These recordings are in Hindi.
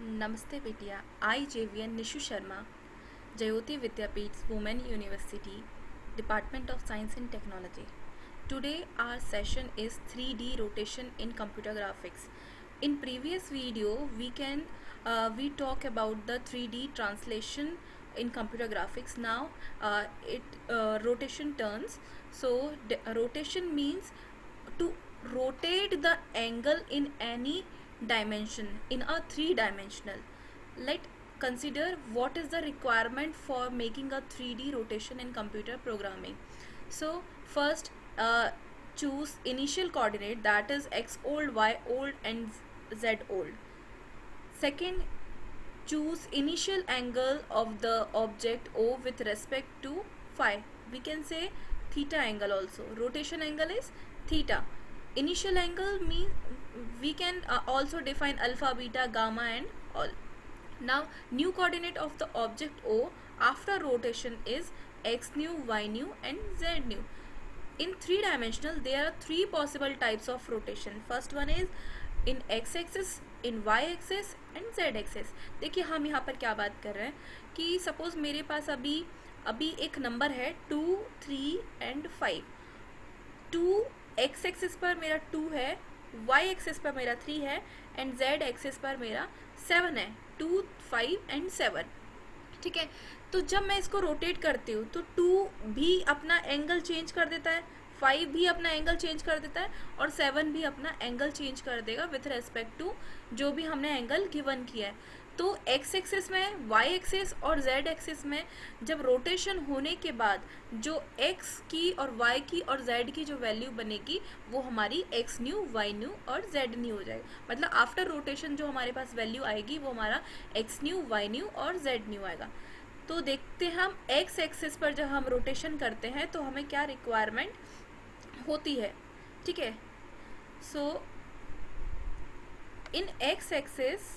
Namaste Vidya. I, JVN Nishu Sharma, Jayoti Vidyapeeth Women University, Department of Science and Technology. Today our session is 3D rotation in computer graphics. In previous video we talk about the 3D translation in computer graphics. Now it rotation turns. So rotation means to rotate the angle in any dimension in a three-dimensional. Let's consider what is the requirement for making a 3D rotation in computer programming. So first choose initial coordinate, that is x old, y old and z old. Second, choose initial angle of the object O with respect to phi. We can say theta angle also. Rotation angle is theta. Initial angle means we can also define alpha, beta, gamma and all. Now new coordinate of the object O after rotation is x nu, y nu and z nu. In three-dimensional there are three possible types of rotation. First one is in x axis, in y axis and z axis. देखिए हम यहाँ पर क्या बात कर रहे हैं कि सपोज मेरे पास अभी एक नंबर है 2, 3 एंड 5. 2 एक्स एक्सिस पर मेरा 2 है, वाई एक्सिस पर मेरा 3 है एंड जेड एक्सिस पर मेरा 7 है. 2, 5 एंड 7. ठीक है, तो जब मैं इसको रोटेट करती हूँ तो 2 भी अपना एंगल चेंज कर देता है, 5 भी अपना एंगल चेंज कर देता है और 7 भी अपना एंगल चेंज कर देगा विथ रेस्पेक्ट टू जो भी हमने एंगल गिवन किया है. तो x एक्सिस में, y एक्सिस और z एक्सिस में जब रोटेशन होने के बाद जो x की और y की और z की जो वैल्यू बनेगी वो हमारी x न्यू, y न्यू और z न्यू हो जाएगा. मतलब आफ्टर रोटेशन जो हमारे पास वैल्यू आएगी वो हमारा x न्यू, y न्यू और z न्यू आएगा. तो देखते हैं हम x एक्सिस पर जब हम रोटेशन करते हैं तो हमें क्या रिक्वायरमेंट होती है. ठीक है, सो इन x axis,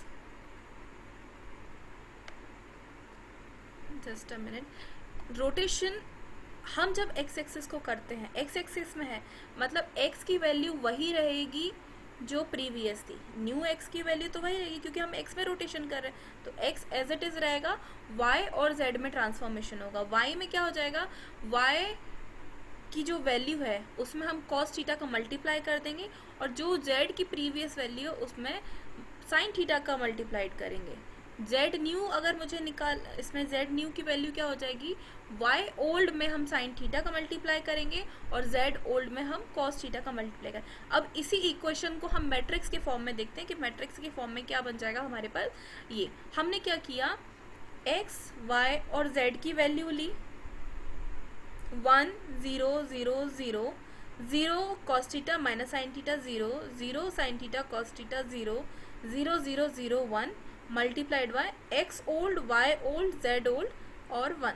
just a minute, rotation हम जब x एक्सिस को करते हैं, x एक्सिस में है मतलब x की वैल्यू वही रहेगी जो प्रीवियस थी. न्यू x की वैल्यू तो वही रहेगी क्योंकि हम x में रोटेशन कर रहे हैं. तो x एज इट इज रहेगा, y और z में ट्रांसफॉर्मेशन होगा. y में क्या हो जाएगा, y की जो वैल्यू है उसमें हम cos थीटा का मल्टीप्लाई कर देंगे और जो z की प्रीवियस वैल्यू है उसमें sin थीटा का मल्टीप्लाइड करेंगे. z न्यू अगर मुझे इसमें z न्यू की वैल्यू क्या हो जाएगी, y ओल्ड में हम sin थीटा का मल्टीप्लाई करेंगे और z ओल्ड में हम cos थीटा का मल्टीप्लाई करेंगे. अब इसी इक्वेशन को हम मैट्रिक्स के फॉर्म में देखते हैं कि मैट्रिक्स के फॉर्म में क्या बन जाएगा हमारे पास. ये हमने क्या किया, x, y और z की वैल्यू ली, 1 0 0 0 0 cos theta minus sin theta 0 0 sin theta cos theta 0 0 0 0 1 multiplied by x old, y old, z old और 1.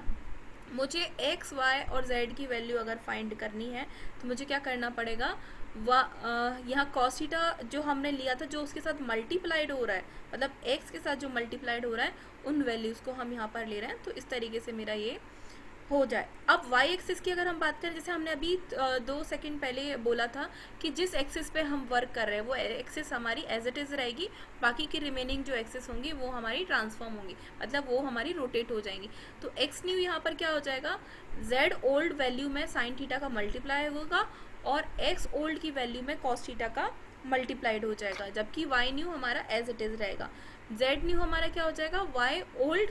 मुझे x, y और z की वैल्यू अगर फाइंड करनी है तो मुझे क्या करना पड़ेगा, यहाँ cos थीटा जो हमने लिया था जो उसके साथ मल्टीप्लाइड हो रहा है, मतलब x के साथ जो मल्टीप्लाइड हो रहा है उन वैल्यूज़ को हम यहाँ पर ले रहे हैं. तो इस तरीके से मेरा ये हो जाए. अब y एक्सिस की अगर हम बात करें, जैसे हमने अभी 2 सेकंड पहले बोला था कि जिस एक्सिस पे हम वर्क कर रहे हैं वो एक्सिस हमारी एज इट इज़ रहेगी, बाकी की रिमेनिंग जो एक्सिस होंगी वो हमारी ट्रांसफॉर्म होंगी, मतलब वो हमारी रोटेट हो जाएंगी. तो x न्यू यहाँ पर क्या हो जाएगा, z ओल्ड वैल्यू में sin थीटा का मल्टीप्लाई होगा और x ओल्ड की वैल्यू में cos थीटा का मल्टीप्लाइड हो जाएगा, जबकि y न्यू हमारा एज इट इज़ रहेगा. z न्यू हमारा क्या हो जाएगा, y old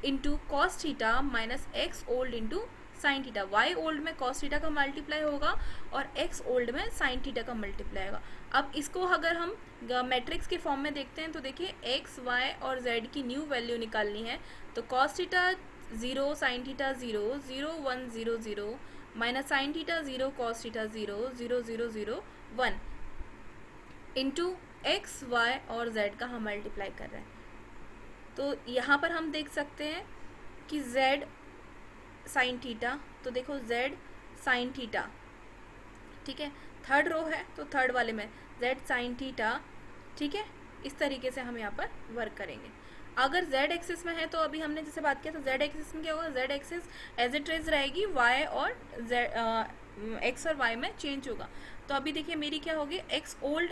into cos theta minus x old into sine theta. Y old में कॉस थीटा का मल्टीप्लाई होगा और एक्स ओल्ड में साइन थीटा का मल्टीप्लाई होगा. अब इसको अगर हम मैट्रिक्स के फॉर्म में देखते हैं तो देखिए एक्स, वाई और जेड की न्यू वैल्यू निकालनी है. तो cos theta 0 sine theta 0 0 1 0 0 minus sine theta 0 cos theta 0 0 0 0 1 into x, y और जेड का हम मल्टीप्लाई कर रहे हैं. तो यहाँ पर हम देख सकते हैं कि z साइन थीटा, तो देखो z साइन थीटा, ठीक है, थर्ड रो है तो थर्ड वाले में z साइन थीटा. ठीक है, इस तरीके से हम यहाँ पर वर्क करेंगे. अगर z एक्सिस में है तो अभी हमने जैसे बात किया तो z एक्सिस में क्या होगा, z axis as it is रहेगी, y और x और y में चेंज होगा. तो अभी देखिए मेरी क्या होगी, x old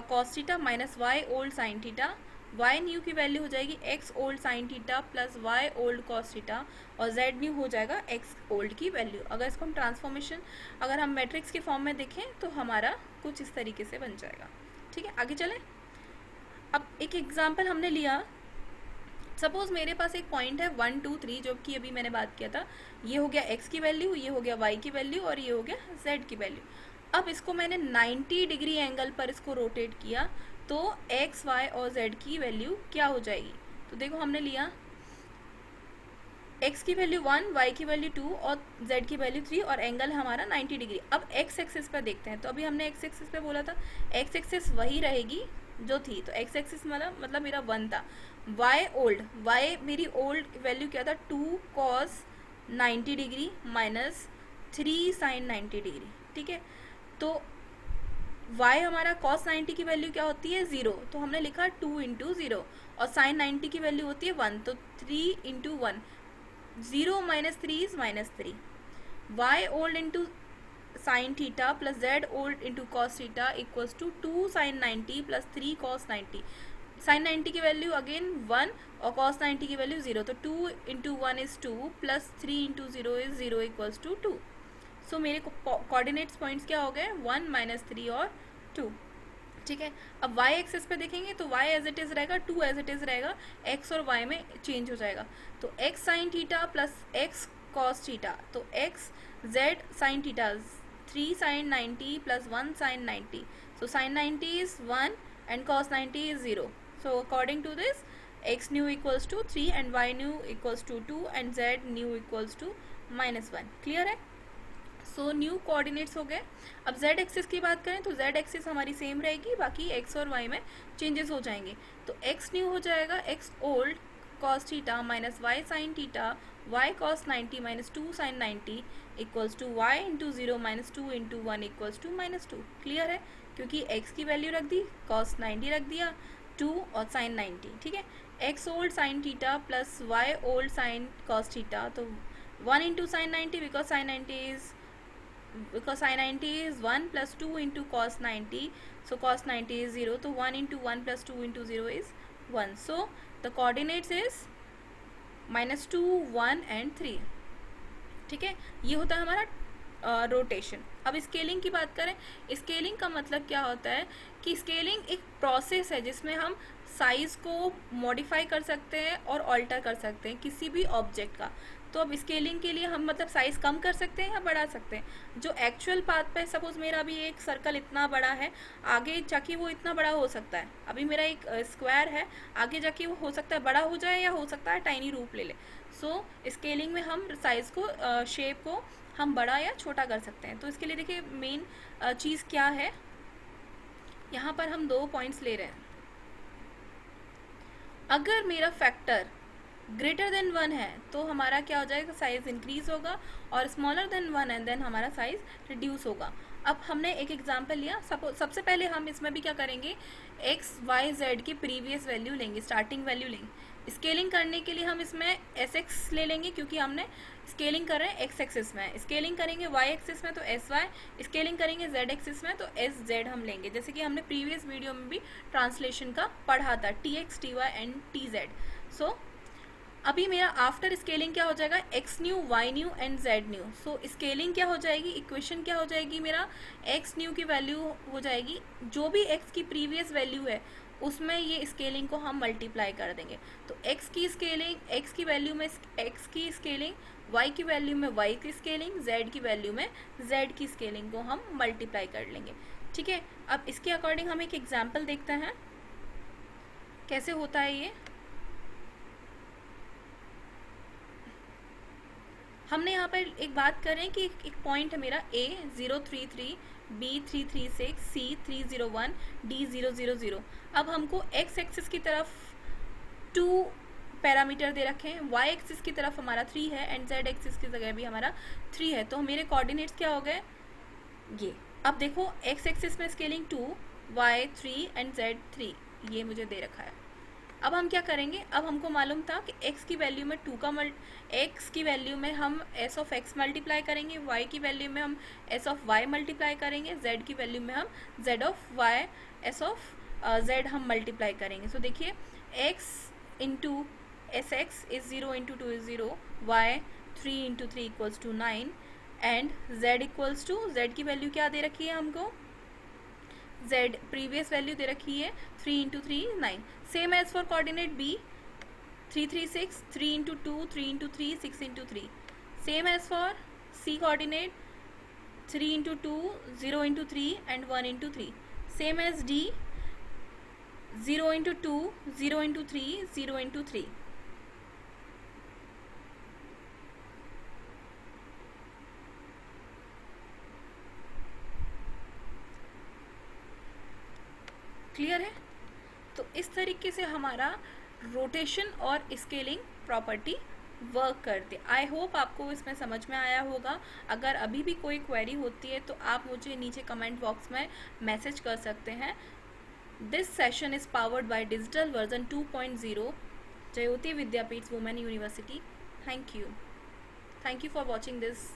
cos theta minus y old sine theta y new की वैल्यू हो जाएगी x old sine theta plus y old cos theta, और जेड न्यू हो जाएगा एक्स ओल्ड की वैल्यू। अगर इसको हम ट्रांसफॉर्मेशन, अगर हम मैट्रिक्स के फॉर्म में देखें तो हमारा कुछ इस तरीके से बन जाएगा। ठीक है, आगे चलें। अब एक एग्जाम्पल हमने लिया, सपोज मेरे पास एक पॉइंट है 1 2 3, जो कि अभी मैंने बात किया था, ये हो गया x की वैल्यू, ये हो गया y की वैल्यू, और ये हो गया z की वैल्यू। अब इसको मैंने 90 डिग्री एंगल पर इसको रोटेट किया, तो x y और z की वैल्यू क्या हो जाएगी। तो देखो हमने लिया x की वैल्यू 1, y की वैल्यू 2 और z की वैल्यू 3, और एंगल हमारा 90 डिग्री। अब x एक्सिस पर देखते हैं, तो अभी हमने x एक्सिस पे बोला था x एक्सिस वही रहेगी जो थी, तो x एक्सिस मतलब मेरा 1 था। y ओल्ड, y मेरी ओल्ड वैल्यू क्या था 2 cos 90 degree minus 3 sin 90 degree. ठीक है, तो y हमारा cos 90 की वैल्यू क्या होती है 0, तो हमने लिखा 2 इंटू 0, और sin 90 की वैल्यू होती है 1, तो 3 into 1, 0 minus 3 is minus 3। y old into sine theta plus z old into cos theta equals to 2 sine 90 plus 3 cos 90। Sine 90 की वैल्यू अगेन 1 और कॉस 90 की वैल्यू 0, तो 2 into 1 is 2 plus 3 into 0 is 0 equals to 2। So मेरे कोऑर्डिनेट्स पॉइंट्स क्या हो गए 1 माइनस 3 और 2। ठीक है, अब y एक्सिस पे देखेंगे तो y एज इट इज रहेगा, 2 एज इट इज रहेगा, x और y में चेंज हो जाएगा, तो x sine theta plus x cos theta, तो x z sine theta 3 sine 90 plus 1 sine 90, so sin 90 is 1 and cos 90 is 0, so according to this x new equals to 3 and y new equals to 2 and z new equals to minus 1। Clear है, सो न्यू कोऑर्डिनेट्स हो गए। अब z एक्सिस की बात करें तो z एक्सिस हमारी सेम रहेगी, बाकी x और y में चेंजेस हो जाएंगे, तो x न्यू हो जाएगा x old cos theta minus y sine theta y cos 90 minus 2 sine 90 equals to y into 0 minus 2 into 1 equals to minus 2। Clear है, क्योंकि x की वैल्यू रख दी, cos 90 रख दिया, 2 और साइन 90। ठीक है, x old sine theta plus y old sine cos theta, तो 1 into sine 90 because sine 90 is because sin 90 is 1 plus 2 into cos 90, so cos 90 is 0, so 1 into 1 plus 2 into 0 is 1, so the coordinates is -2 1 and 3। ठीक है, ये होता है हमारा रोटेशन। अब स्केलिंग की बात करें, स्केलिंग का मतलब क्या होता है कि स्केलिंग एक प्रोसेस है जिसमें हम साइज़ को मॉडिफाई कर सकते हैं और ऑल्टर कर सकते हैं किसी भी ऑब्जेक्ट का। तो अब स्केलिंग के लिए हम मतलब साइज़ कम कर सकते हैं या बढ़ा सकते हैं। जो एक्चुअल पाथ पे सपोज मेरा अभी एक सर्कल इतना बड़ा है, आगे जाके वो इतना बड़ा हो सकता है। अभी मेरा एक स्क्वायर है, आगे जाके वो हो सकता है बड़ा हो जाए या हो सकता है टाइनी रूप ले ले। सो स्केलिंग में हम साइज़ को शेप को हम बड़ा या छोटा कर सकते हैं। तो इसके लिए देखिए मेन चीज़ क्या है, यहाँ पर हम 2 पॉइंट्स ले रहे हैं। अगर मेरा फैक्टर ग्रेटर देन 1 है तो हमारा क्या हो जाएगा, साइज़ इंक्रीज होगा, और स्मॉलर देन 1 है देन हमारा साइज़ रिड्यूस होगा। अब हमने एक एग्जांपल लिया, सपोज सबसे पहले हम इसमें भी क्या करेंगे, x y z की प्रीवियस वैल्यू लेंगे, स्टार्टिंग वैल्यू लेंगे। स्केलिंग करने के लिए हम इसमें एस एक्स ले लेंगे, क्योंकि हमने स्केलिंग कर रहे हैं एक्स एक्सिस में, स्केलिंग करेंगे वाई एक्सिस में तो एस वाई, स्केलिंग करेंगे जेड एक्सिस में तो एस जेड हम लेंगे, जैसे कि हमने प्रीवियस वीडियो में भी ट्रांसलेशन का पढ़ा था, T X T Y and T Z. So अभी मेरा आफ्टर स्केलिंग क्या हो जाएगा, X new Y new and Z new. So scaling क्या हो जाएगी, इक्वेशन क्या हो जाएगी, मेरा एक्स न्यू की वैल्यू हो जाएगी, जो भी एक्स की प्रीवियस वैल्यू है उसमें ये स्केलिंग को हम मल्टीप्लाई कर देंगे। तो एक्स की स्केलिंग, एक्स की वैल्यू में एक्स की स्केलिंग, वाई की वैल्यू में वाई की स्केलिंग, जेड की वैल्यू में जेड की स्केलिंग को हम मल्टीप्लाई कर लेंगे। ठीक है, अब इसके अकॉर्डिंग हम एक एग्जाम्पल देखते हैं कैसे होता है ये। हमने यहाँ पर एक बात करें कि एक पॉइंट है मेरा A 033, B 336, C 301, D 000। अब हमको x एक्सिस की तरफ 2 पैरामीटर दे रखे हैं, y एक्सिस की तरफ हमारा 3 है एंड z एक्सिस की जगह भी हमारा 3 है। तो मेरे कोऑर्डिनेट्स क्या हो गए ये। अब देखो x एक्सिस में स्केलिंग 2, y 3 एंड z 3, ये मुझे दे रखा है। अब हम क्या करेंगे, अब हमको मालूम था कि x की वैल्यू में x की वैल्यू में हम s ऑफ x मल्टीप्लाई करेंगे, y की वैल्यू में हम s ऑफ y मल्टीप्लाई करेंगे, z की वैल्यू में हम z of y s of z हम मल्टीप्लाई करेंगे। सो देखिए x into sx is 0 into 2 is 0, y 3 into 3 equals to 9 and z equals to z की वैल्यू क्या दे रखी है हमको, z प्रीवियस वैल्यू दे रखी है 3 into 3 9. Same as for coordinate b 3 3 6 3 into 2 3 into 3 6 into 3. Same as for c coordinate 3 into 2 0 into 3 and 1 into 3. Same as d 0 into 2 0 into 3 0 into 3. Clear है? तो इस तरीके से हमारा रोटेशन और स्केलिंग प्रॉपर्टी वर्क करते. आई होप आपको इसमें समझ में आया होगा. अगर अभी भी कोई क्वेरी होती है तो आप मुझे नीचे कमेंट बॉक्स में मैसेज कर सकते हैं. This session is powered by digital version 2.0 Jyoti Vidyapeeth women university. Thank you for watching this.